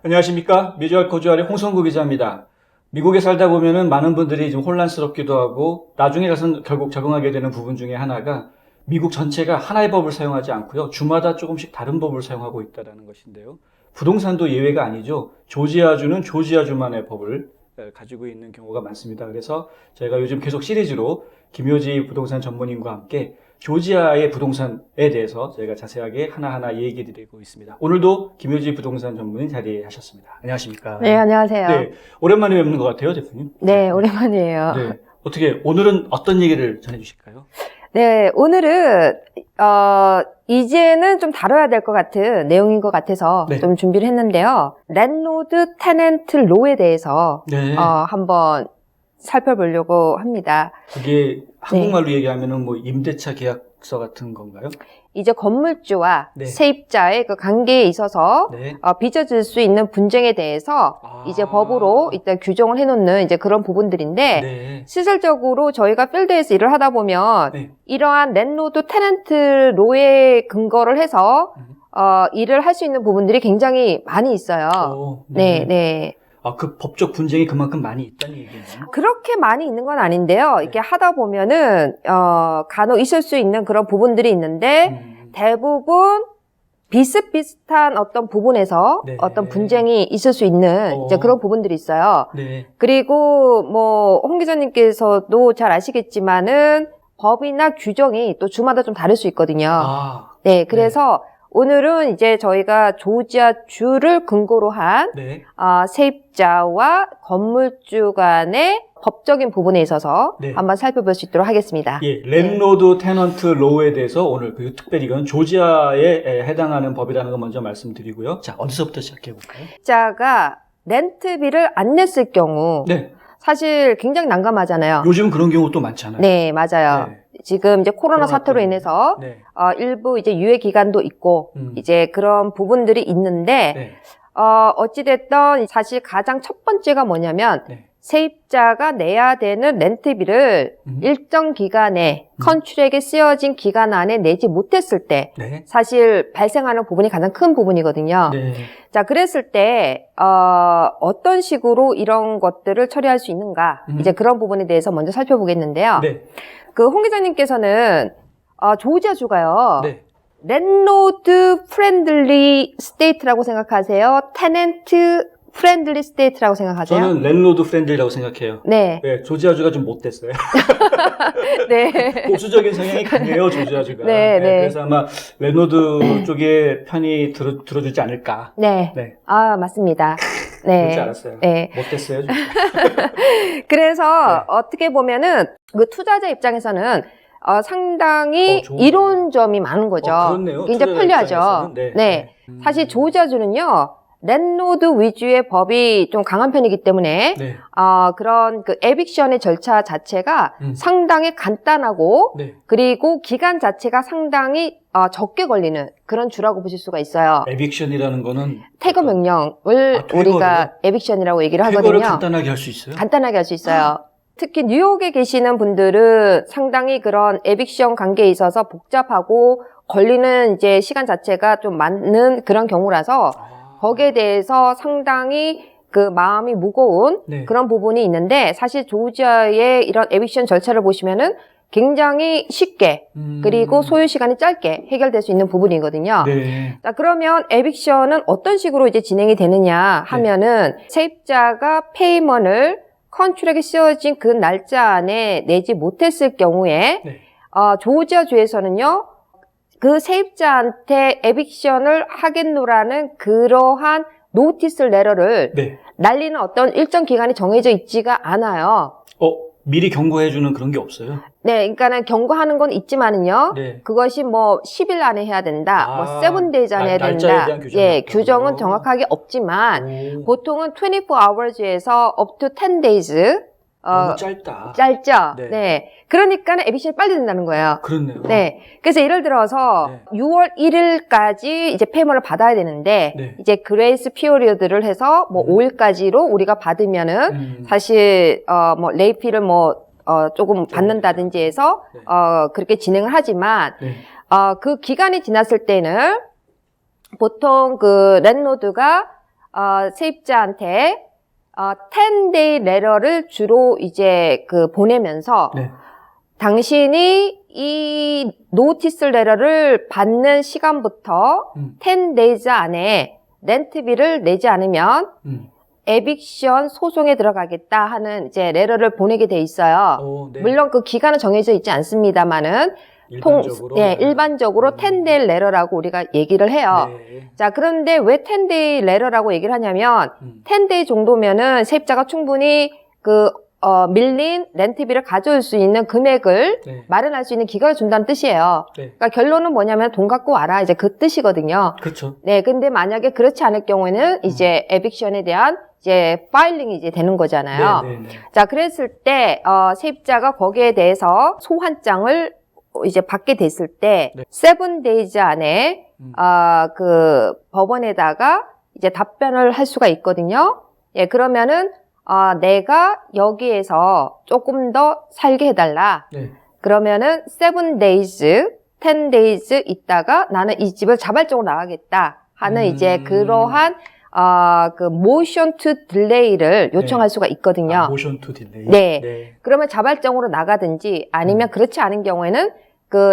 안녕하십니까. 미주알 거주알의 홍성구 기자입니다. 미국에 살다 보면은 많은 분들이 좀 혼란스럽기도 하고 나중에 가서는 결국 적응하게 되는 부분 중에 하나가 미국 전체가 하나의 법을 사용하지 않고요. 주마다 조금씩 다른 법을 사용하고 있다는 것인데요. 부동산도 예외가 아니죠. 조지아주는 조지아주만의 법을 가지고 있는 경우가 많습니다. 그래서 저희가 요즘 계속 시리즈로 김효지 부동산 전문인과 함께 조지아의 부동산에 대해서 저희가 자세하게 하나하나 얘기 드리고 있습니다. 오늘도 김효지 부동산 전문인 자리하셨습니다. 안녕하십니까? 네, 안녕하세요. 네, 오랜만에 뵙는 것 같아요, 대표님. 네, 오랜만이에요. 네, 어떻게 오늘은 어떤 얘기를 전해주실까요? 네, 오늘은 이제는 좀 다뤄야 될 것 같은 내용인 것 같아서 네. 좀 준비를 했는데요. 랜로드 테넌트 로에 대해서 네. 한번 살펴보려고 합니다. 그게 한국말로 얘기하면은 뭐 임대차 계약서 같은 건가요? 이제 건물주와 네. 세입자의 그 관계에 있어서 네. 빚어질 수 있는 분쟁에 대해서 이제 법으로 일단 규정을 해놓는 이제 그런 부분들인데 네. 실질적으로 저희가 필드에서 일을 하다 보면 네. 이러한 랜로드 테넌트 로에 근거를 해서 일을 할 수 있는 부분들이 굉장히 많이 있어요. 네. 네. 아, 그 법적 분쟁이 그만큼 많이 있다는 얘기예요? 그렇게 많이 있는 건 아닌데요. 이렇게 하다 보면은 간혹 있을 수 있는 그런 부분들이 있는데 대부분 비슷비슷한 어떤 부분에서 네. 어떤 분쟁이 있을 수 있는 이제 그런 부분들이 있어요. 네. 그리고 뭐 홍 기자님께서도 잘 아시겠지만은 법이나 규정이 또 주마다 좀 다를 수 있거든요. 아. 네, 그래서 오늘은 이제 저희가 조지아 주를 근거로 한 네. 세입자와 건물주 간의 법적인 부분에 있어서 네. 한번 살펴볼 수 있도록 하겠습니다. 예, 랜로드 테넌트 로우에 대해서 오늘 그 특별히 이건 조지아에 해당하는 법이라는 거 먼저 말씀드리고요. 자, 어디서부터 시작해 볼까요? 세입자가 렌트비를 안 냈을 경우 네. 사실 굉장히 난감하잖아요. 요즘 그런 경우 또 많잖아요. 네, 맞아요. 네. 지금 이제 코로나 사태로 때문에. 인해서 네. 일부 이제 유예 기간도 있고 이제 그런 부분들이 있는데 네. 어찌됐든 사실 가장 첫 번째가 뭐냐면 네. 세입자가 내야 되는 렌트비를 일정 기간에 컨트랙에 쓰여진 기간 안에 내지 못했을 때 네. 사실 발생하는 부분이 가장 큰 부분이거든요. 네. 자, 그랬을 때 어떤 식으로 이런 것들을 처리할 수 있는가 이제 그런 부분에 대해서 먼저 살펴보겠는데요. 네. 그 홍 기자님께서는 조지아주가요. 네. 랜로드 프렌들리 스테이트라고 생각하세요? 테넌트 프렌들리 스테이트라고 생각하세요? 저는 랜로드 프렌들이라고 생각해요. 네. 네, 조지아주가 좀 못됐어요. 네. 보수적인 성향이 강해요, 조지아주가. 네, 네. 그래서 아마 랜로드 쪽에 편이 들어주지 않을까. 네. 네. 맞습니다. 네. 그럴 줄 알았어요. 네. 못됐어요, 진짜. 그래서 어떻게 보면은 그 투자자 입장에서는 상당히 좋은 이로운 점이 많은 거죠. 그렇네요. 굉장히 투자자 편리하죠. 입장에서는. 네. 네. 사실 조지아주는요. 랜로드 위주의 법이 좀 강한 편이기 때문에 네. 그런 그 에빅션의 절차 자체가 상당히 간단하고 네. 그리고 기간 자체가 상당히 적게 걸리는 그런 주라고 보실 수가 있어요. 에빅션이라는 거는 퇴거 명령을 퇴거를요? 우리가 에빅션이라고 얘기를 하거든요. 퇴거를 간단하게 할 수 있어요? 간단하게 할 수 있어요. 특히 뉴욕에 계시는 분들은 상당히 그런 에빅션 관계에 있어서 복잡하고 걸리는 이제 시간 자체가 좀 많은 그런 경우라서 거기에 대해서 상당히 그 마음이 무거운 네. 그런 부분이 있는데 사실 조지아의 이런 에빅션 절차를 보시면은 굉장히 쉽게 그리고 소요 시간이 짧게 해결될 수 있는 부분이거든요. 네. 자, 그러면 에빅션은 어떤 식으로 이제 진행이 되느냐 하면은 세입자가 페이먼을 컨트랙에 씌워진 그 날짜 안에 내지 못했을 경우에 네. 조지아주에서는요. 그 세입자한테 에빅션을 하겠노라는 그러한 노티스 레터를 네. 날리는 어떤 일정 기간이 정해져 있지가 않아요. 미리 경고해주는 그런 게 없어요? 네, 그러니까는 경고하는 건 있지만은요. 네. 그것이 뭐 10일 안에 해야 된다, 뭐 7days 안에 해야 날짜에 된다. 대한 규정이 예, 없다고요? 규정은 정확하게 없지만 보통은 24hours에서 up to 10 days. 너무 짧다. 짧죠? 네. 네. 그러니까는 에빅션이 빨리 된다는 거예요. 그렇네요. 네. 그래서 예를 들어서 네. 6월 1일까지 이제 페이먼을 받아야 되는데 네. 이제 그레이스 피어리어드를 해서 뭐 5일까지로 우리가 받으면은 사실 뭐 레이피를 뭐 조금 받는다든지 해서 네. 그렇게 진행을 하지만 네. 그 기간이 지났을 때는 보통 그 랜로드가 세입자한테 10day letter를 주로 이제 보내면서 네. 당신이 이 노티스 레터를 받는 시간부터 10 days 안에 렌트비를 내지 않으면 에빅션 소송에 들어가겠다 하는 이제 레터를 보내게 돼 있어요. 네. 물론 그 기간은 정해져 있지 않습니다만은 일반적으로, 일반적으로 10day letter라고 우리가 얘기를 해요. 네. 자, 그런데 왜 10day letter라고 얘기를 하냐면 10day 정도면은 세입자가 충분히 밀린 렌트비를 가져올 수 있는 금액을 네. 마련할 수 있는 기간을 준다는 뜻이에요. 네. 그러니까 결론은 뭐냐면 돈 갖고 와라 이제 그 뜻이거든요. 그렇죠. 네, 근데 만약에 그렇지 않을 경우에는 이제 에빅션에 대한 이제 파일링이 이제 되는 거잖아요. 네. 자, 그랬을 때 세입자가 거기에 대해서 소환장을 이제 받게 됐을 때 7 days 안에 법원에다가 이제 답변을 할 수가 있거든요. 예, 그러면은 내가 여기에서 조금 더 살게 해달라. 네. 그러면은 7 days, 10 days 있다가 나는 이 집을 자발적으로 나가겠다 하는 이제 그러한 motion to delay를 요청할 수가 있거든요. motion to delay. 네. 그러면 자발적으로 나가든지 아니면 그렇지 않은 경우에는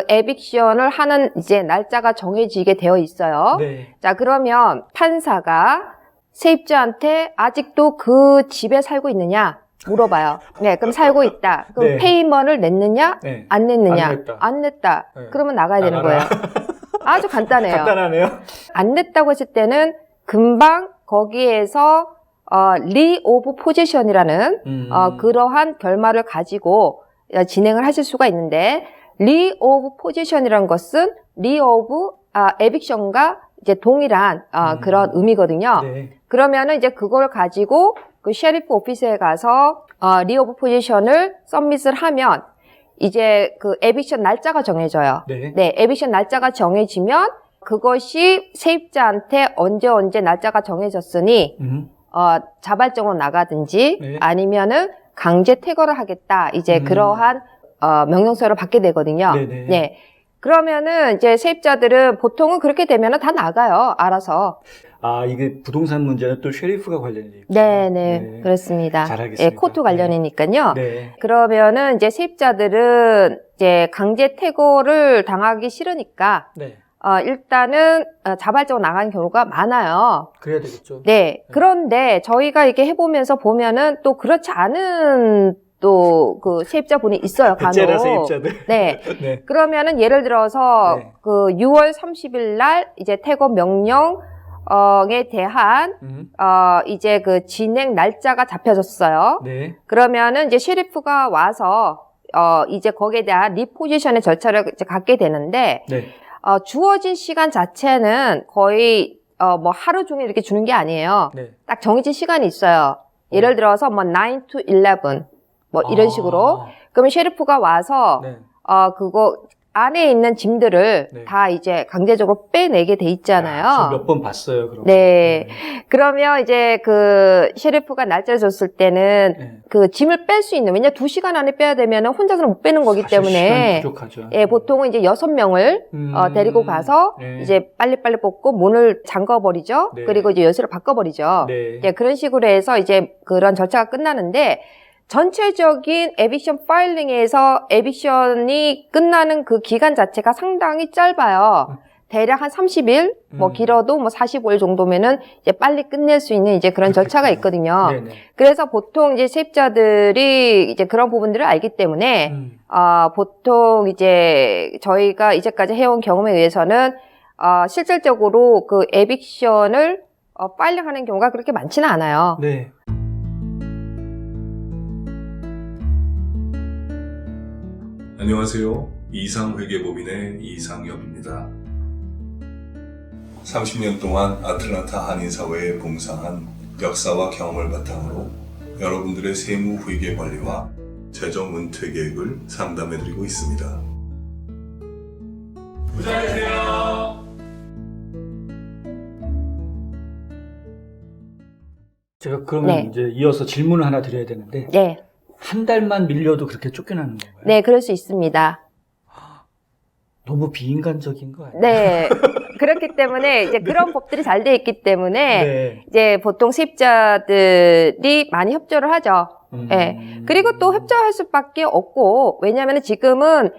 에빅션을 하는 이제 날짜가 정해지게 되어 있어요. 네. 자, 그러면 판사가 세입자한테 아직도 그 집에 살고 있느냐 물어봐요. 네, 그럼 살고 있다. 그럼 네. 페이먼을 냈느냐? 네. 안 냈느냐? 안 냈다. 안 냈다. 네. 그러면 나가야 되는 나가라. 거예요. 아주 간단해요. 간단하네요. 안 냈다고 했을 때는 금방 거기에서 리 오브 포지션이라는 그러한 결말을 가지고 진행을 하실 수가 있는데 리 오브 포지션이라는 것은 리 오브 에빅션과 이제 동일한 그런 의미거든요. 네. 그러면은 이제 그걸 가지고 그 셰리프 오피스에 가서 리 오브 포지션을 서밋을 하면 이제 에빅션 날짜가 정해져요. 네. 네, 에빅션 날짜가 정해지면 그것이 세입자한테 언제 날짜가 정해졌으니 자발적으로 나가든지 네. 아니면은 강제 퇴거를 하겠다. 이제 그러한 명령서를 받게 되거든요. 네네. 네. 그러면은 이제 세입자들은 보통은 그렇게 되면은 다 나가요. 알아서. 이게 부동산 문제는 또 쉐리프가 관련이 있고. 네. 그렇습니다. 잘 알겠습니다. 예, 코트 관련이니까요. 네. 그러면은 이제 세입자들은 이제 강제 퇴거를 당하기 싫으니까 네. 일단은 자발적으로 나가는 경우가 많아요. 그래야 되겠죠. 네. 그런데 저희가 이렇게 해보면서 보면은 또 그렇지 않은 또 세입자분이 있어요. 간혹. 배째라 세입자들. 네. 네. 그러면은 예를 들어서 네. 6월 30일 날 이제 퇴거 명령에 대한 이제 진행 날짜가 잡혀졌어요. 네. 그러면은 이제 셰리프가 와서 이제 거기에 대한 리포지션의 절차를 이제 갖게 되는데 네. 주어진 시간 자체는 거의 뭐 하루 종일 이렇게 주는 게 아니에요. 네. 딱 정해진 시간이 있어요. 예를 들어서 뭐 9 to 11 뭐 이런 식으로. 그러면 셰리프가 와서 네. 그거 안에 있는 짐들을 네. 다 이제 강제적으로 빼내게 돼 있잖아요. 몇 번 봤어요, 그럼. 네. 그러면 이제 셰리프가 날짜를 줬을 때는 네. 짐을 뺄 수 있는, 왜냐 2시간 안에 빼야 되면은 혼자서는 못 빼는 거기 사실 때문에. 시간이 부족하죠. 예, 보통은 이제 6명을 데리고 가서 네. 이제 빨리빨리 뽑고 문을 잠궈버리죠. 네. 그리고 이제 열쇠를 바꿔버리죠. 네. 예, 그런 식으로 해서 이제 그런 절차가 끝나는데 전체적인 에빅션 파일링에서 에빅션이 끝나는 그 기간 자체가 상당히 짧아요. 대략 한 30일, 뭐 길어도 뭐 45일 정도면은 이제 빨리 끝낼 수 있는 이제 그런 절차가 있거든요. 네네. 그래서 보통 이제 세입자들이 이제 그런 부분들을 알기 때문에 보통 이제 저희가 이제까지 해온 경험에 의해서는 실질적으로 에빅션을 파일링하는 경우가 그렇게 많지는 않아요. 네. 안녕하세요. 이상회계법인의 이상엽입니다. 30년 동안 아틀란타 한인사회에 봉사한 역사와 경험을 바탕으로 여러분들의 세무 회계 관리와 재정 은퇴 계획을 상담해드리고 있습니다. 부자되세요. 제가 그러면 네. 이제 이어서 질문을 하나 드려야 되는데 네. 한 달만 밀려도 그렇게 쫓겨나는 건가요? 네, 그럴 수 있습니다. 너무 비인간적인 거 아니에요? 네. 그렇기 때문에 이제 그런 법들이 잘 돼 있기 때문에 네. 이제 보통 세입자들이 많이 협조를 하죠. 예. 그리고 또 협조할 수밖에 없고, 왜냐하면 지금은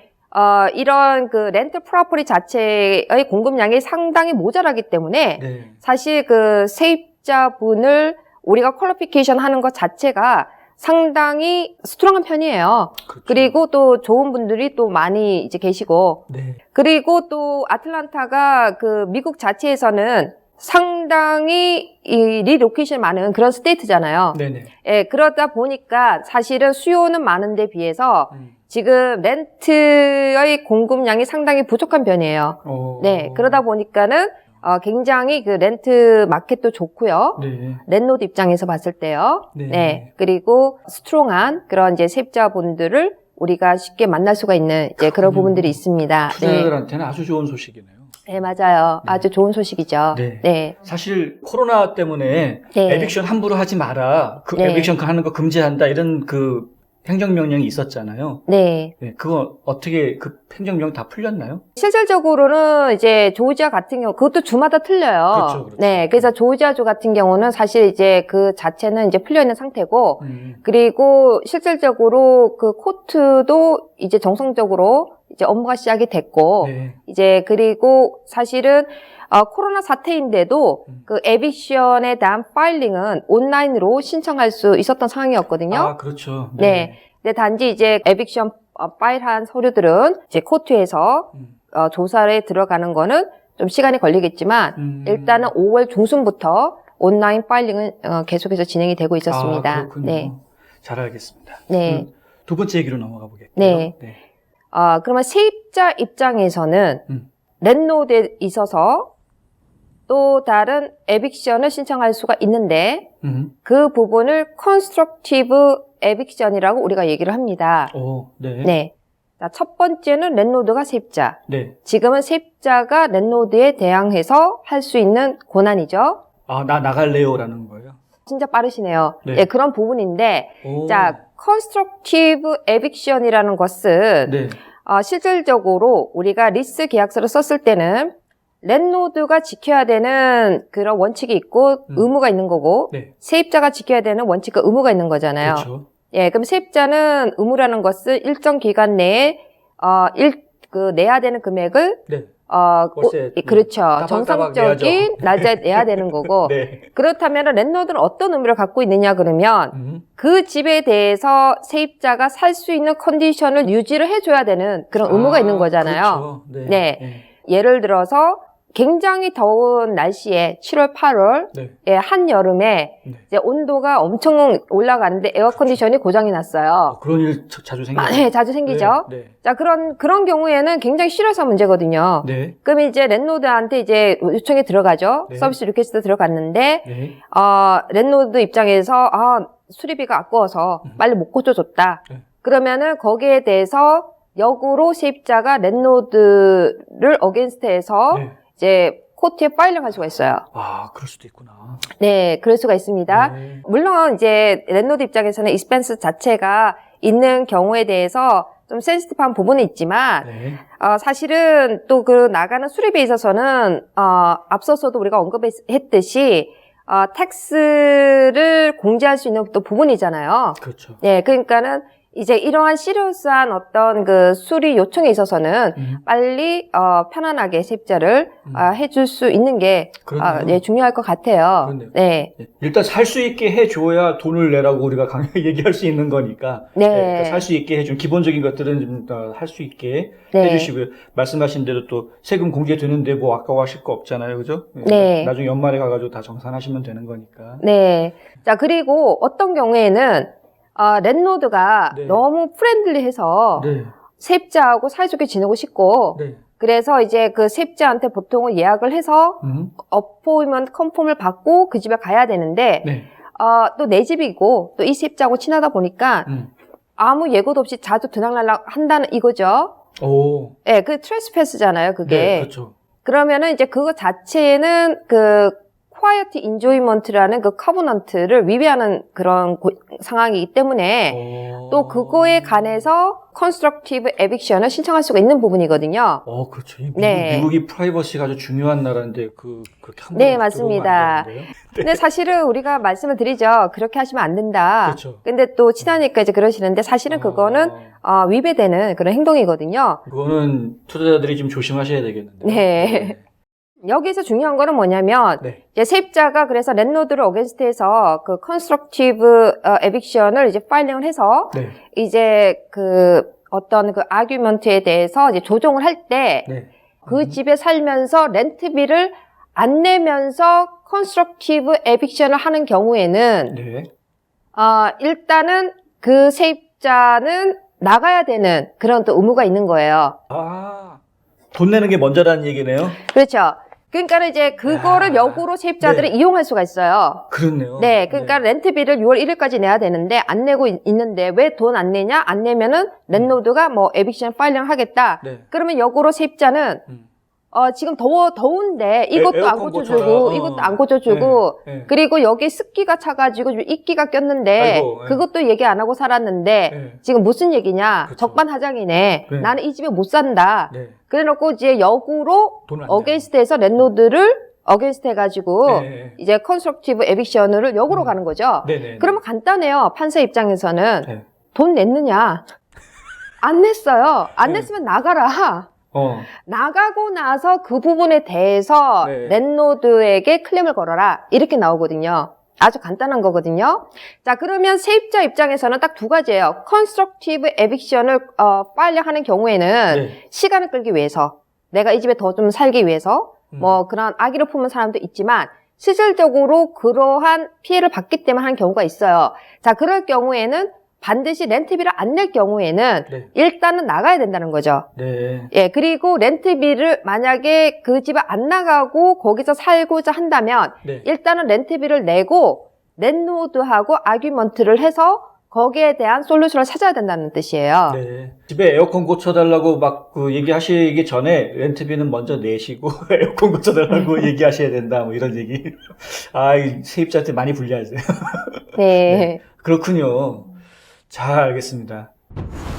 이런 그 렌트 프로퍼티 자체의 공급량이 상당히 모자라기 때문에 네. 사실 그 세입자분을 우리가 퀄리피케이션 하는 것 자체가 상당히 스트롱한 편이에요. 그렇죠. 그리고 또 좋은 분들이 또 많이 이제 계시고, 네. 그리고 또 아틀란타가 그 미국 자체에서는 상당히 이 리로케이션 많은 그런 스테이트잖아요. 네네. 예, 그러다 보니까 사실은 수요는 많은데 비해서 지금 렌트의 공급량이 상당히 부족한 편이에요. 네, 그러다 보니까는 굉장히 그 렌트 마켓도 좋고요. 네. 랜로드 입장에서 봤을 때요. 네. 네, 그리고 스트롱한 그런 이제 세입자분들을 우리가 쉽게 만날 수가 있는 이제 그런 부분들이 있습니다. 네. 투자자들한테는 아주 좋은 소식이네요. 네, 맞아요. 네. 아주 좋은 소식이죠. 네. 네. 사실 코로나 때문에 네. 에빅션 함부로 하지 마라. 그 네. 에빅션 하는 거 금지한다. 이런 그 행정명령이 있었잖아요. 네. 네, 그거 어떻게 그 행정명 다 풀렸나요? 실질적으로는 이제 조지아 같은 경우, 그것도 주마다 틀려요. 그렇죠, 그렇죠. 네. 그래서 조지아주 같은 경우는 사실 이제 그 자체는 이제 풀려있는 상태고, 그리고 실질적으로 그 코트도 이제 정상적으로 이제 업무가 시작이 됐고, 네. 이제 그리고 사실은 코로나 사태인데도 그 에빅션에 대한 파일링은 온라인으로 신청할 수 있었던 상황이었거든요. 아, 그렇죠. 네. 근데 단지 이제 에빅션 파일한 서류들은 이제 코트에서 조사에 들어가는 거는 좀 시간이 걸리겠지만 일단은 5월 중순부터 온라인 파일링은 계속해서 진행이 되고 있었습니다. 아, 그렇군요. 네. 잘 알겠습니다. 네. 두 번째 얘기로 넘어가 보겠고요. 네. 그러면 세입자 입장에서는 랜로드에 있어서 또 다른 에빅션을 신청할 수가 있는데 그 부분을 컨스트럭티브 에빅션이라고 우리가 얘기를 합니다. 오, 네. 네. 자, 첫 번째는 랜로드가 세입자. 네. 지금은 세입자가 랜로드에 대항해서 할 수 있는 권한이죠. 아, 나 나갈래요라는 거예요. 진짜 빠르시네요. 네. 네, 그런 부분인데, 오. 자, 컨스트럭티브 에빅션이라는 것은 네. 실질적으로 우리가 리스 계약서를 썼을 때는 랜로드가 지켜야 되는 그런 원칙이 있고 의무가 있는 거고 네. 세입자가 지켜야 되는 원칙과 의무가 있는 거잖아요. 그렇죠. 예, 그럼 세입자는 의무라는 것은 일정 기간 내에 내야 되는 금액을 네. 월세, 그렇죠. 따박따박 정상적인 날짜에 내야 되는 거고. 네. 그렇다면 랜로드는 어떤 의무를 갖고 있느냐 그러면 그 집에 대해서 세입자가 살 수 있는 컨디션을 유지를 해줘야 되는 그런 의무가 있는 거잖아요. 그렇죠. 네. 네. 네. 예를 들어서 굉장히 더운 날씨에 7월, 8월 네. 한여름에 네. 이제 온도가 엄청 올라가는데 에어컨디션이 고장이 났어요. 그런 일 자주 생겨요. 네, 자주 생기죠. 네. 자, 그런 경우에는 굉장히 싫어서 문제거든요. 네. 그럼 이제 랜로드한테 이제 요청이 들어가죠. 네. 서비스 리퀘스트 들어갔는데, 네. 랜로드 입장에서, 수리비가 아까워서 빨리 못 고쳐줬다. 네. 그러면은 거기에 대해서 역으로 세입자가 랜로드를 어게인스트해서 네. 이제 코트에 파일링 할 수가 있어요. 아, 그럴 수도 있구나. 네, 그럴 수가 있습니다. 네. 물론 이제 랜로드 입장에서는 익스펜스 자체가 있는 경우에 대해서 좀 센시티브한 부분이 있지만 네. 사실은 또 그 나가는 수리비에 있어서는 앞서서도 우리가 언급했듯이 텍스를 공제할 수 있는 또 부분이잖아요. 그렇죠. 네, 그러니까는 이제 이러한 시리어스한 어떤 그 수리 요청에 있어서는 빨리 편안하게 세입자를 해줄 수 있는 게 그러네요. 네, 중요할 것 같아요. 그렇네요. 네. 일단 살 수 있게 해줘야 돈을 내라고 우리가 강하게 얘기할 수 있는 거니까. 네. 그러니까 살 수 있게 해준 기본적인 것들은 좀 할 수 있게 네. 해주시고요. 말씀하신 대로 또 세금 공제되는데 뭐 아까워하실 거 없잖아요, 그죠? 네. 나중에 연말에 가가지고 다 정산하시면 되는 거니까. 네. 자, 그리고 어떤 경우에는 랜로드가 네. 너무 프렌들리해서 네. 세입자하고 사이좋게 지내고 싶고 네. 그래서 이제 그 세입자한테 보통은 예약을 해서 어포인먼트 컨펌을 받고 그 집에 가야 되는데 네. 또 내 집이고 또 이 세입자하고 친하다 보니까 아무 예고도 없이 자주 들락날락 한다는 이거죠. 오. 예, 네, 그 트레스패스잖아요, 그게. 네, 그렇죠. 그러면은 이제 그거 자체는 그 quiet enjoyment라는 그 커버넌트를 위배하는 그런 상황이기 때문에 또 그거에 관해서 constructive eviction을 신청할 수가 있는 부분이거든요. 그렇죠. 네. 미국이 프라이버시가 아주 중요한 나라인데 그렇게 함부로 네, 들어오면 맞습니다. 안 되는데요? 근데 사실은 우리가 말씀을 드리죠. 그렇게 하시면 안 된다. 그렇죠. 근데 또 친하니까 이제 그러시는데 사실은 그거는 위배되는 그런 행동이거든요. 그거는 투자자들이 좀 조심하셔야 되겠는데요. 네. 여기서 중요한 거는 뭐냐면 네. 이제 세입자가 그래서 랜로드를 어게인스트해서 그 컨스트럭티브 에빅션을 이제 파일링을 해서 네. 이제 그 어떤 그 아규먼트에 대해서 이제 조정을 할 때 그 네. 집에 살면서 렌트비를 안 내면서 컨스트럭티브 에빅션을 하는 경우에는 네. 일단은 그 세입자는 나가야 되는 그런 또 의무가 있는 거예요. 돈 내는 게 먼저라는 얘기네요. 그렇죠. 그러니까 이제 그거를 역으로 세입자들이 이용할 수가 있어요. 그렇네요. 네, 그러니까 렌트비를 6월 1일까지 내야 되는데 안 내고 있는데 왜 돈 안 내냐? 안 내면은 랜로드가 뭐 에빅션 파일링을 하겠다. 네. 그러면 역으로 세입자는 지금 더운데 이것도 안 에어컨 고쳐주고 고쳐라. 이것도 안 고쳐주고 네. 그리고 여기 습기가 차가지고 좀 이끼가 꼈는데 아이고, 네. 그것도 얘기 안 하고 살았는데 네. 지금 무슨 얘기냐? 그쵸. 적반하장이네. 네. 나는 이 집에 못 산다. 네. 그래놓고 이제 역으로 돈을 안 어게인스트에서 랜로드를 어게인스트 해가지고 네. 이제 컨스트럭티브 에빅션을 역으로 가는 거죠. 네네. 그러면 간단해요. 판사 입장에서는 네. 돈 냈느냐? 안 냈어요. 안 네. 냈으면 나가라. 나가고 나서 그 부분에 대해서 네. 랜로드에게 클레임을 걸어라. 이렇게 나오거든요. 아주 간단한 거거든요. 자, 그러면 세입자 입장에서는 딱 두 가지예요. 컨스트럭티브 에빅션을 파일링하는 경우에는 네. 시간을 끌기 위해서, 내가 이 집에 더 좀 살기 위해서 뭐 그런 악의를 품은 사람도 있지만 실질적으로 그러한 피해를 받기 때문에 하는 경우가 있어요. 자, 그럴 경우에는 반드시 렌트비를 안 낼 경우에는 네. 일단은 나가야 된다는 거죠. 네. 예, 그리고 렌트비를 만약에 그 집에 안 나가고 거기서 살고자 한다면 네. 일단은 렌트비를 내고 랜로드하고 아규먼트를 해서 거기에 대한 솔루션을 찾아야 된다는 뜻이에요. 네. 집에 에어컨 고쳐달라고 막 그 얘기하시기 전에 렌트비는 먼저 내시고 에어컨 고쳐달라고 얘기하셔야 된다. 뭐 이런 얘기. 이 세입자한테 많이 불리하세요. 네. 그렇군요. 잘 알겠습니다.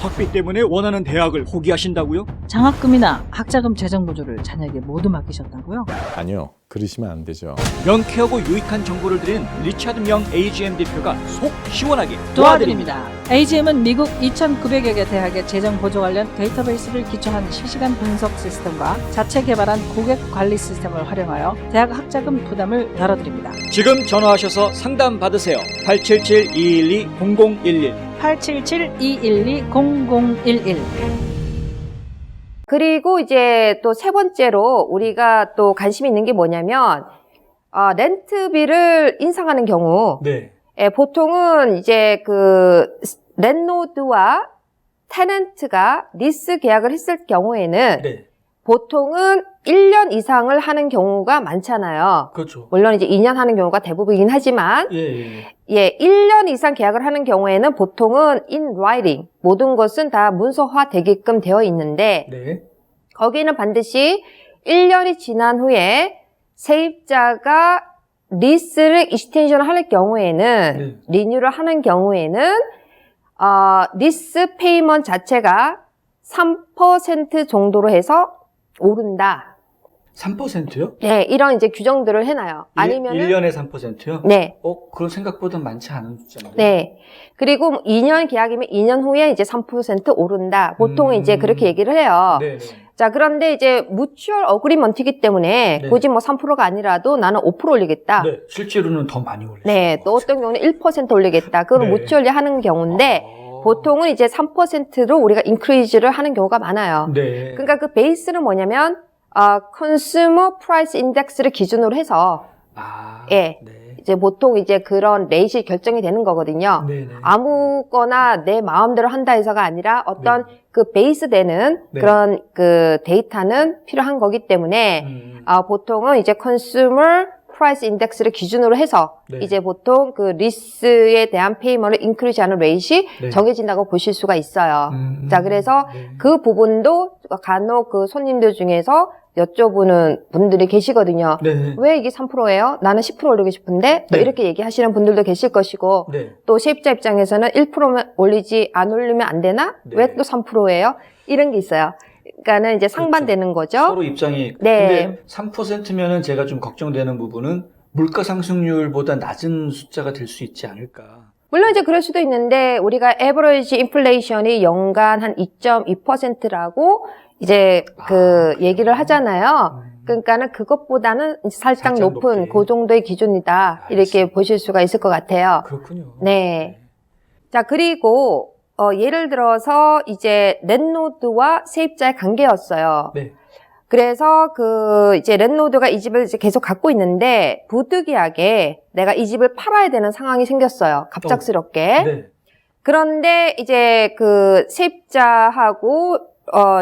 학비 때문에 원하는 대학을 포기하신다고요? 장학금이나 학자금 재정 보조를 자녀에게 모두 맡기셨다고요? 아니요, 그러시면 안 되죠. 명쾌하고 유익한 정보를 드리는 리차드 명 AGM 대표가 속 시원하게 도와드립니다. AGM은 미국 2,900여 개 대학의 재정 보조 관련 데이터베이스를 기초한 실시간 분석 시스템과 자체 개발한 고객 관리 시스템을 활용하여 대학 학자금 부담을 덜어드립니다. 지금 전화하셔서 상담 받으세요. 877-212-0011 877-212-0011 그리고 이제 또 세 번째로 우리가 또 관심이 있는 게 뭐냐면 렌트비를 인상하는 경우 네. 보통은 이제 그 랜로드와 테넌트가 리스 계약을 했을 경우에는 네. 보통은 1년 이상을 하는 경우가 많잖아요. 그렇죠. 물론 이제 2년 하는 경우가 대부분이긴 하지만 예. 1년 이상 계약을 하는 경우에는 보통은 in writing 모든 것은 다 문서화 되게끔 되어 있는데 네. 거기는 반드시 1년이 지난 후에 세입자가 리스를 익스텐션을 할 경우에는 리뉴를 하는 경우에는 리스 페이먼트 자체가 3% 정도로 해서 오른다. 3%요? 네, 이런 이제 규정들을 해놔요. 아니면은 1년에 3%요? 네. 그런 생각보다 많지 않은 숫자인데. 네. 그리고 2년 계약이면 2년 후에 이제 3% 오른다. 보통 이제 그렇게 얘기를 해요. 네. 자, 그런데 이제 mutual agreement이기 때문에 네. 굳이 뭐 3%가 아니라도 나는 5% 올리겠다. 네. 실제로는 더 많이 올려요. 네, 또 어떤 경우는 1% 올리겠다. 그걸 네. mutually 하는 경우인데 보통은 이제 3%로 우리가 increase를 하는 경우가 많아요. 네. 그러니까 그 베이스는 뭐냐면 consumer price index를 기준으로 해서 예. 네. 이제 보통 이제 그런 레이시 결정이 되는 거거든요. 네. 아무거나 내 마음대로 한다 해서가 아니라 어떤 그 베이스 되는 네. 그런 그 데이터는 필요한 거기 때문에 보통은 이제 consumer 프라이스 인덱스를 기준으로 해서 네. 이제 보통 그 리스에 대한 페이먼을 인크리지하는 레이시 네. 정해진다고 보실 수가 있어요. 자, 그래서 네. 그 부분도 간혹 그 손님들 중에서 여쭤보는 분들이 계시거든요. 네. 왜 이게 3%예요? 나는 10% 올리고 싶은데 또 네. 이렇게 얘기하시는 분들도 계실 것이고 네. 또 세입자 입장에서는 1%면 올리지 안 올리면 안 되나? 네. 왜 또 3%예요? 이런 게 있어요. 그러니까는 이제 상반되는 거죠. 서로 입장이. 네. 근데 3%면은 제가 좀 걱정되는 부분은 물가 상승률보다 낮은 숫자가 될 수 있지 않을까. 물론 이제 그럴 수도 있는데 우리가 에버리지 인플레이션이 연간 한 2.2%라고 이제 그 얘기를 하잖아요. 그러니까는 그것보다는 살짝 살짝 높은 높게. 그 정도의 기준이다. 이렇게 알겠습니다. 보실 수가 있을 것 같아요. 그렇군요. 네. 자, 그리고 예를 들어서 이제 랜로드와 세입자의 관계였어요. 네. 그래서 이제 랜로드가 이 집을 이제 계속 갖고 있는데 부득이하게 내가 이 집을 팔아야 되는 상황이 생겼어요. 갑작스럽게. 네. 그런데 이제 그 세입자하고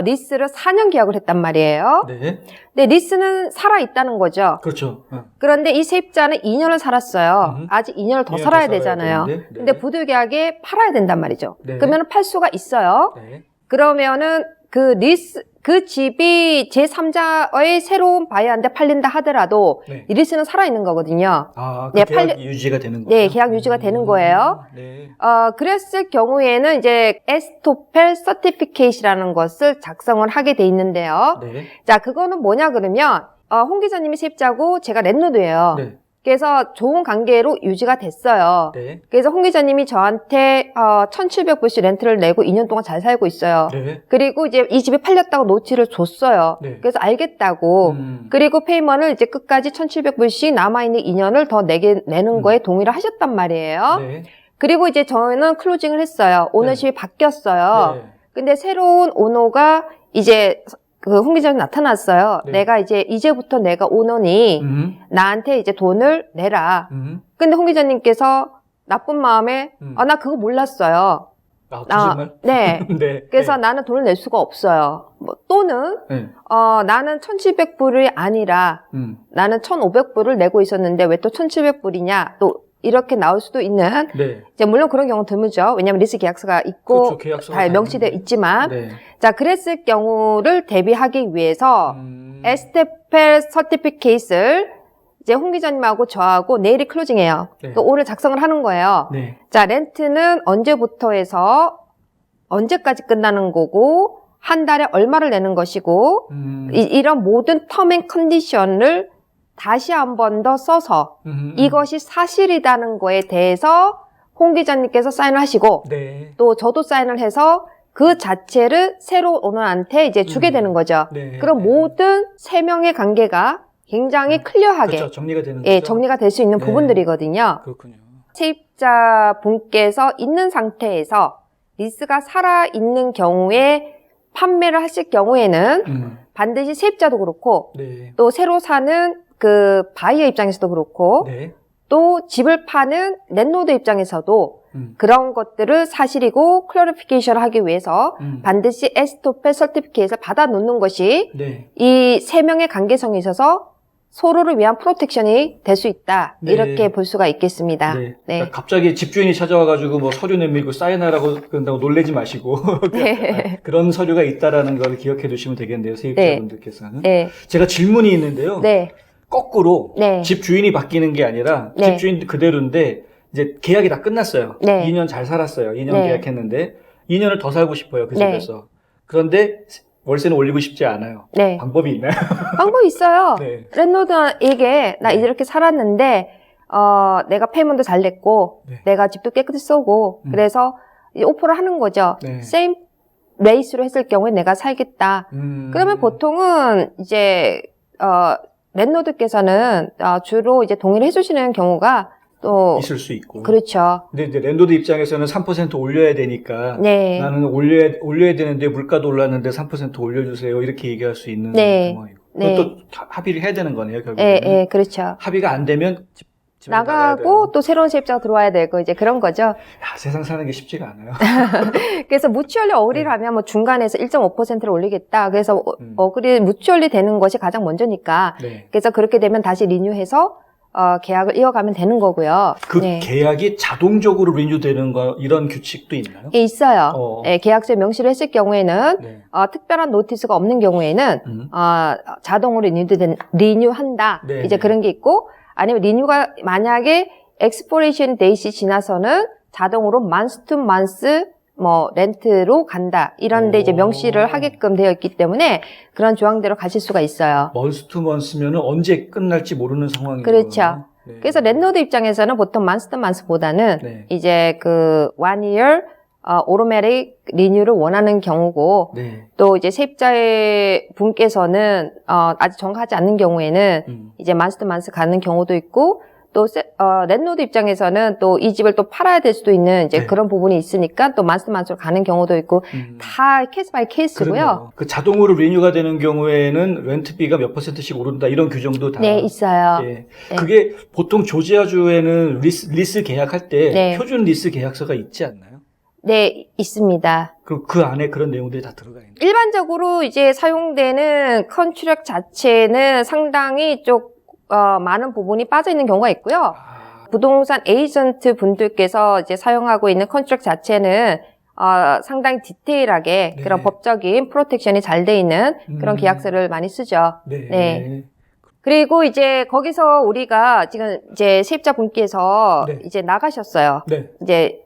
리스를 4년 계약을 했단 말이에요. 네. 근데 리스는 살아 있다는 거죠. 그렇죠. 그런데 이 세입자는 2년을 살았어요. 아직 2년을 더 2년 살아야 더 살아야 되잖아요. 되는데, 네. 근데 부득이하게 팔아야 된단 말이죠. 네. 그러면 팔 수가 있어요. 네. 그러면은 그 집이 제3자의 새로운 바이어한테 팔린다 하더라도 네. 이 리스는 살아있는 거거든요. 아, 네, 그 계약 유지가 되는 거예요? 네, 계약 유지가 되는 거예요. 네. 그랬을 경우에는 이제 에스토펠 서티피케이트라는 것을 작성을 하게 돼 있는데요. 네. 자, 그거는 뭐냐 그러면 홍 기자님이 세입자고 제가 랜로드예요. 네. 그래서 좋은 관계로 유지가 됐어요. 네. 그래서 홍 기자님이 저한테 1,700불씩 렌트를 내고 2년 동안 잘 살고 있어요. 네. 그리고 이제 이 집이 팔렸다고 노티를 줬어요. 네. 그래서 알겠다고. 그리고 페이먼을 이제 끝까지 1,700불씩 남아있는 2년을 더 내는 거에 동의를 하셨단 말이에요. 네. 그리고 이제 저는 클로징을 했어요. 오너십이 바뀌었어요. 네. 근데 새로운 오너가 이제 그 홍 기자님 나타났어요. 네. 내가 이제부터 내가 오너니 나한테 이제 돈을 내라. 근데 홍 기자님께서 나쁜 마음에 나 그거 몰랐어요. 아, 거짓말? 네. 네. 그래서 네. 나는 돈을 낼 수가 없어요. 또는 네. 나는 1,700불이 아니라 나는 1,500불을 내고 있었는데 왜 또 1,700불이냐? 또 이렇게 나올 수도 있는 네. 이제 물론 그런 경우 드물죠. 왜냐하면 리스 계약서가 있고 그렇죠. 계약서가 다 다 명시되어 있는데. 있지만 네. 자 그랬을 경우를 대비하기 위해서 에스테펠 서티피케이트를 이제 홍 기자님하고 저하고 내일이 클로징해요. 네. 그러니까 오늘 작성을 하는 거예요. 네. 자 렌트는 언제부터 해서 언제까지 끝나는 거고 한 달에 얼마를 내는 것이고 이런 모든 텀 앤 컨디션을 다시 한 번 더 써서 이것이 사실이라는 거에 대해서 홍 기자님께서 사인을 하시고 네. 또 저도 사인을 해서 그 자체를 새로운 오너한테 이제 주게 되는 거죠. 네. 그럼 모든 세 명의 관계가 굉장히 클리어하게 그렇죠. 정리가 되는 예, 거죠. 정리가 될 수 있는 네. 부분들이거든요. 그렇군요. 세입자 분께서 있는 상태에서 리스가 살아있는 경우에 판매를 하실 경우에는 반드시 세입자도 그렇고 네. 또 새로 사는 그 바이어 입장에서도 그렇고 네. 또 집을 파는 랜로드 입장에서도 그런 것들을 사실이고 클래리피케이션을 하기 위해서 반드시 에스토펠 서티피케이트를 받아 놓는 것이 네. 이 세 명의 관계성에 있어서 서로를 위한 프로텍션이 될 수 있다. 네. 이렇게 볼 수가 있겠습니다. 네. 네. 그러니까 갑자기 집주인이 찾아와가지고 뭐 서류 내밀고 사인하라고 그런다고 놀래지 마시고 네. 그런 서류가 있다라는 걸 기억해 두시면 되겠네요. 세입자분들께서는. 네. 제가 질문이 있는데요. 네. 거꾸로 네. 집 주인이 바뀌는 게 아니라 네. 집 주인 그대로인데 이제 계약이 다 끝났어요. 네. 2년 잘 살았어요. 2년 네. 계약했는데 2년을 더 살고 싶어요. 그 네. 집에서. 그런데 월세는 올리고 싶지 않아요. 네. 방법이 있나요? 방법이 있어요. 네. 랜로드에게 나 네. 이렇게 살았는데 내가 페이먼도 잘 냈고 네. 내가 집도 깨끗이 쏘고 그래서 이 오퍼를 하는 거죠. 네. 세임 레이스로 했을 경우에 내가 살겠다. 그러면 보통은 이제 랜로드께서는 주로 이제 동의를 해주시는 경우가 또 있을 수 있고. 그렇죠. 근데 이제 랜도드 입장에서는 3% 올려야 되니까 네. 나는 올려야 되는데 물가도 올랐는데 3% 올려주세요. 이렇게 얘기할 수 있는 네. 상황이고. 네. 그것도 합의를 해야 되는 거네요, 결국에는. 예, 예, 그렇죠. 합의가 안 되면 집에서 나가야 나가고 돼요. 또 새로운 세입자가 들어와야 되고 이제 그런 거죠. 야, 세상 사는 게 쉽지가 않아요. 그래서 무추얼리 어그리를 하면 뭐 중간에서 1.5%를 올리겠다. 그래서 어그리 무추얼리 되는 것이 가장 먼저니까. 네. 그래서 그렇게 되면 다시 리뉴해서 계약을 이어가면 되는 거고요. 그 네. 계약이 자동적으로 리뉴되는 거 이런 규칙도 있나요? 예, 있어요. 어. 예, 계약서에 명시를 했을 경우에는 네. 특별한 노티스가 없는 경우에는 자동으로 리뉴한다. 네, 이제 네. 그런 게 있고 아니면 리뉴가 만약에 expiration date이 지나서는 자동으로 month to month 뭐 렌트로 간다. 이런데 이제 오. 명시를 하게끔 되어 있기 때문에 그런 조항대로 가실 수가 있어요. 먼스 투 먼스면은 언제 끝날지 모르는 상황이에요. 그렇죠. 그래서 랜로드 입장에서는 보통 month to month보다는 네. 이제 그 1 year automatic 리뉴를 원하는 경우고 네. 또 이제 세입자의 분께서는 아직 정하지 않는 경우에는 이제 month to month 가는 경우도 있고 또 랜로드 입장에서는 또 이 집을 또 팔아야 될 수도 있는 이제 네. 그런 부분이 있으니까 또 month to month로 가는 경우도 있고 다 케이스 바이 케이스고요. 그러네요. 그 자동으로 리뉴가 되는 경우에는 렌트비가 몇 %씩 오른다 이런 규정도 다 네, 있어요. 예. 네. 그게 보통 조지아주에는 리스 계약할 때 네. 표준 리스 계약서가 있지 않나요? 네, 있습니다. 그럼 그 안에 그런 내용들이 다 들어가 있나요? 일반적으로 이제 사용되는 컨트랙 자체는 상당히 좀 많은 부분이 빠져 있는 경우가 있고요. 부동산 에이전트 분들께서 이제 사용하고 있는 컨트랙 자체는 상당히 디테일하게 네. 그런 법적인 프로텍션이 잘 돼 있는 그런 계약서를 많이 쓰죠. 네. 네. 그리고 이제 거기서 우리가 지금 이제 세입자 분께서 네. 이제 나가셨어요. 네. 이제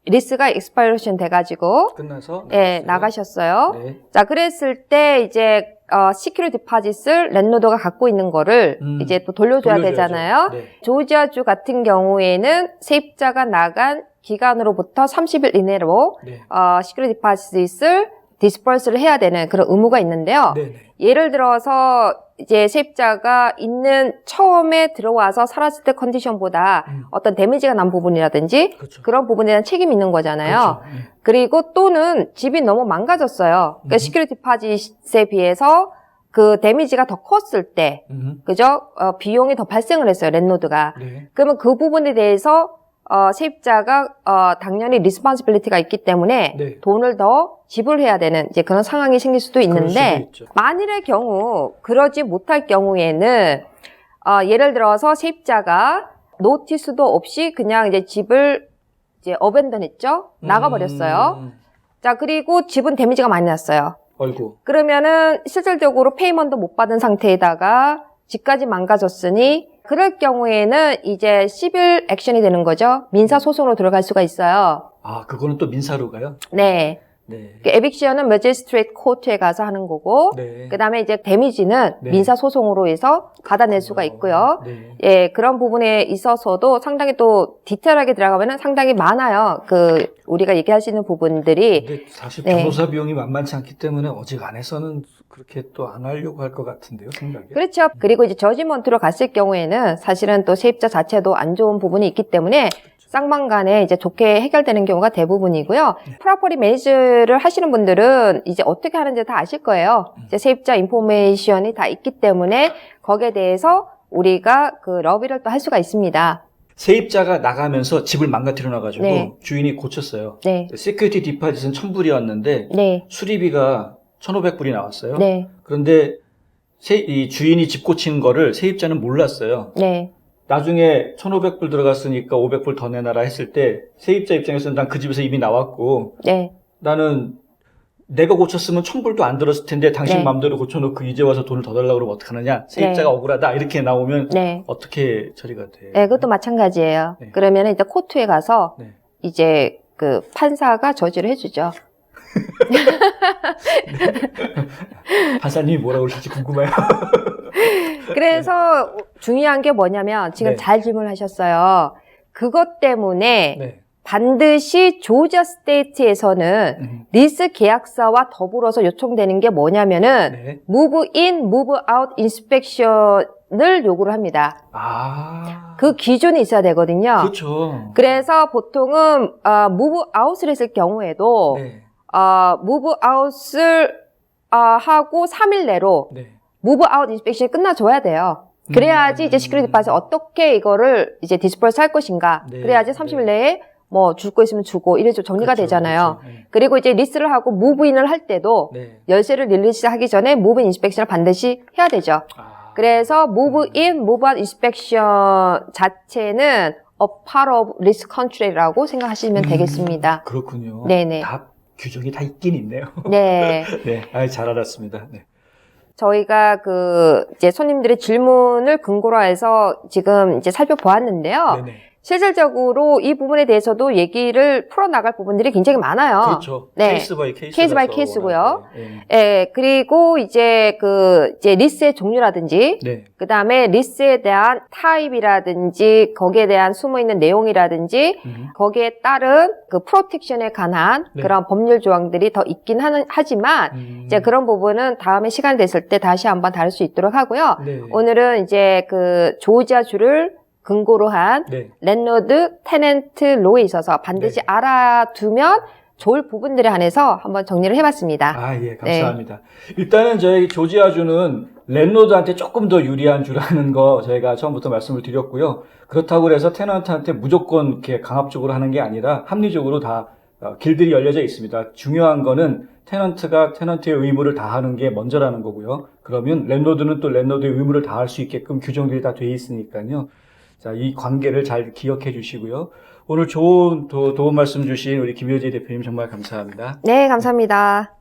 리스가 익스파이레이션 돼가지고 끝나서 예, 나가셨어요. 네. 자, 그랬을 때 이제 시큐리티 디파짓을 랜로드가 갖고 있는 거를 이제 또 돌려줘야 돌려줘야죠. 되잖아요. 네. 조지아주 같은 경우에는 세입자가 나간 기간으로부터 30일 이내로 네. 시큐리티 디파짓을 디스펄스를 해야 되는 그런 의무가 있는데요. 네. 네. 예를 들어서 이제 세입자가 있는 처음에 들어와서 살았을 때 컨디션보다 어떤 데미지가 난 부분이라든지 그렇죠. 그런 부분에 대한 책임이 있는 거잖아요. 그렇죠. 네. 그리고 또는 집이 너무 망가졌어요. 그러니까 시큐리티 디파짓에 비해서 그 데미지가 더 컸을 때, 그죠? 비용이 더 발생을 했어요, 랜로드가. 네. 그러면 그 부분에 대해서 세입자가 당연히 리스폰시빌리티가 있기 때문에 네. 돈을 더 지불해야 되는 이제 그런 상황이 생길 수도 그럴 있는데 수도 있죠. 만일의 경우 그러지 못할 경우에는 예를 들어서 세입자가 노티스도 없이 그냥 이제 집을 이제 어벤던했죠. 나가버렸어요. 자, 그리고 집은 데미지가 많이 났어요. 아이고. 그러면은 실질적으로 페이먼트 못 받은 상태에다가 집까지 망가졌으니 그럴 경우에는 이제 시빌 액션이 되는 거죠. 민사 소송으로 들어갈 수가 있어요. 아, 그거는 또 민사로 가요? 네. 네. 그 에빅션은 매지스트레이트 코트에 가서 하는 거고 네. 그다음에 이제 데미지는 네. 민사 소송으로 해서 받아낼 수가 있고요. 네. 예, 그런 부분에 있어서도 상당히 또 디테일하게 들어가면은 상당히 많아요. 그 우리가 얘기할 수 있는 부분들이 근데 사실 네. 변호사 비용이 만만치 않기 때문에 어지간해서는 그렇게 또 안 하려고 할 것 같은데요, 생각에. 그렇죠. 그리고 이제 저지먼트로 갔을 경우에는 사실은 또 세입자 자체도 안 좋은 부분이 있기 때문에 쌍방 간에 이제 좋게 해결되는 경우가 대부분이고요. 프로퍼티 매니저를 하시는 분들은 이제 어떻게 하는지 다 아실 거예요. 이제 세입자 인포메이션이 다 있기 때문에 거기에 대해서 우리가 그 러비를 또 할 수가 있습니다. 세입자가 나가면서 집을 망가뜨려 놔가지고 네. 주인이 고쳤어요. 네. 시큐리티 디파짓은 1,000불이었는데 네. 수리비가 1,500불이 나왔어요. 네. 그런데 이 주인이 집 고친 거를 세입자는 몰랐어요. 네. 나중에 1,500불 들어갔으니까 500불 더 내놔라 했을 때 세입자 입장에서는 난 그 집에서 이미 나왔고 네. 나는 내가 고쳤으면 1,000불도 안 들었을 텐데 당신 네. 마음대로 고쳐놓고 이제 와서 돈을 더 달라고 그러면 어떡하느냐. 세입자가 네. 억울하다 이렇게 나오면 네. 어떻게 처리가 돼요? 네, 그것도 마찬가지예요. 네. 그러면 이제 코트에 가서 네. 이제 그 판사가 저지를 해주죠. 판사님이 뭐라고 그러실지 궁금해요. 그래서 중요한 게 뭐냐면 지금 네. 잘 질문하셨어요. 그것 때문에 네. 반드시 조지아 스테이트에서는 리스 계약서와 더불어서 요청되는 게 뭐냐면은 네. move in, move out 인스펙션을 요구를 합니다. 아. 그 기준이 있어야 되거든요. 그렇죠. 그래서 보통은 move out을 했을 경우에도 네. move out을 하고 3일 내로 네. move out 인스펙션이 끝나줘야 돼요. 그래야지 이제 시큐리티 디파짓 어떻게 이거를 이제 디스펄스 할 것인가. 네. 그래야지 30일 내에 뭐 줄 거 있으면 주고 이래서 정리가 그렇죠, 되잖아요. 그렇죠. 네. 그리고 이제 리스를 하고 무브인을 할 때도 네. 열쇠를 릴리스 하기 전에 무브인 인스펙션을 반드시 해야 되죠. 아. 그래서 move in, move out inspection 자체는 a part of risk control이라고 생각하시면 되겠습니다. 그렇군요. 네네. 다 규정이 다 있긴 있네요. 네. 네, 잘 알았습니다. 네. 저희가 이제 손님들의 질문을 근거로 해서 지금 이제 살펴보았는데요. 네네. 실질적으로 이 부분에 대해서도 얘기를 풀어나갈 부분들이 굉장히 많아요. 그렇죠. 네. 케이스 바이 케이스. 케이스 바이 케이스고요. 그리고 이제 이제 리스의 종류라든지, 네. 그 다음에 리스에 대한 타입이라든지, 거기에 대한 숨어있는 내용이라든지, 거기에 따른 그 프로텍션에 관한 네. 그런 법률 조항들이 더 있긴 하지만, 이제 그런 부분은 다음에 시간 됐을 때 다시 한번 다룰 수 있도록 하고요. 네. 오늘은 이제 조지아주를 근거로 한 네. 랜로드 테넌트 로에 있어서 반드시 네. 알아두면 좋을 부분들에 한해서 한번 정리를 해봤습니다. 아, 예, 감사합니다. 일단은 저희 조지아주는 랜로드한테 조금 더 유리한 주라는 거 저희가 처음부터 말씀을 드렸고요. 그렇다고 해서 테넌트한테 무조건 이렇게 강압적으로 하는 게 아니라 합리적으로 다 길들이 열려져 있습니다. 중요한 거는 테넌트가 테넌트의 의무를 다하는 게 먼저라는 거고요. 그러면 랜로드는 또 랜로드의 의무를 다할 수 있게끔 규정들이 다 돼 있으니까요. 자, 이 관계를 잘 기억해 주시고요. 오늘 좋은 도움 말씀 주신 우리 김효지 대표님 정말 감사합니다. 네, 감사합니다.